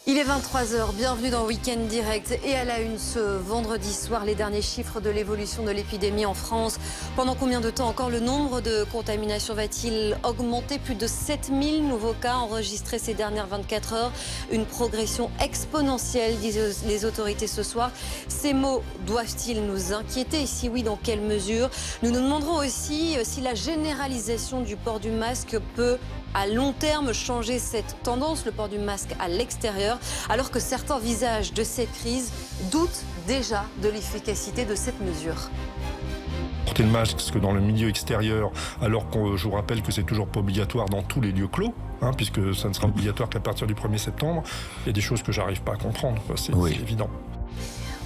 Il est 23h, bienvenue dans Week-end Direct et à la une ce vendredi soir, les derniers chiffres de l'évolution de l'épidémie en France. Pendant combien de temps encore le nombre de contaminations va-t-il augmenter? Plus de 7000 nouveaux cas enregistrés ces dernières 24 heures. Une progression exponentielle, disent les autorités ce soir. Ces mots doivent-ils nous inquiéter? Et si oui, dans quelle mesure? Nous nous demanderons aussi si la généralisation du port du masque peut à long terme changer cette tendance, le port du masque à l'extérieur, alors que certains visages de cette crise doutent déjà de l'efficacité de cette mesure. Porter le masque dans le milieu extérieur, alors que je vous rappelle que c'est toujours pas obligatoire dans tous les lieux clos, puisque ça ne sera obligatoire qu'à partir du 1er septembre, il y a des choses que j'arrive pas à comprendre, c'est évident.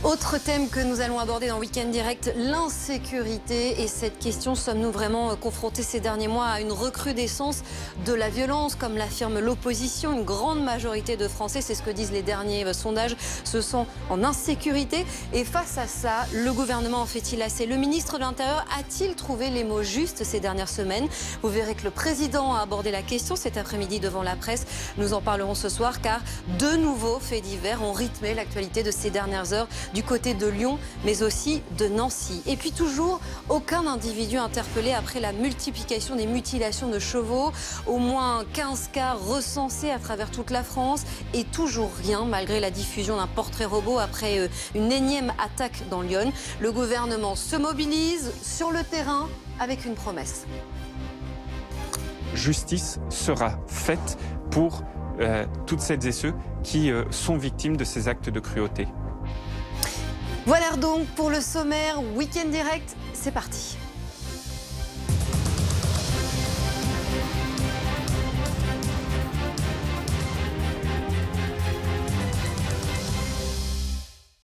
Autre thème que nous allons aborder dans Week-end Direct, l'insécurité. Et cette question, sommes-nous vraiment confrontés ces derniers mois à une recrudescence de la violence, comme l'affirme l'opposition? Une grande majorité de Français, c'est ce que disent les derniers sondages, se sentent en insécurité. Et face à ça, le gouvernement en fait-il assez? Le ministre de l'Intérieur a-t-il trouvé les mots justes ces dernières semaines? Vous verrez que le président a abordé la question cet après-midi devant la presse. Nous en parlerons ce soir, car de nouveaux faits divers ont rythmé l'actualité de ces dernières heures, du côté de Lyon, mais aussi de Nancy. Et puis toujours, aucun individu interpellé après la multiplication des mutilations de chevaux. Au moins 15 cas recensés à travers toute la France. Et toujours rien, malgré la diffusion d'un portrait robot après une énième attaque dans Lyon. Le gouvernement se mobilise sur le terrain avec une promesse. Justice sera faite pour toutes celles et ceux qui sont victimes de ces actes de cruauté. Voilà donc pour le sommaire. Week-end Direct, c'est parti.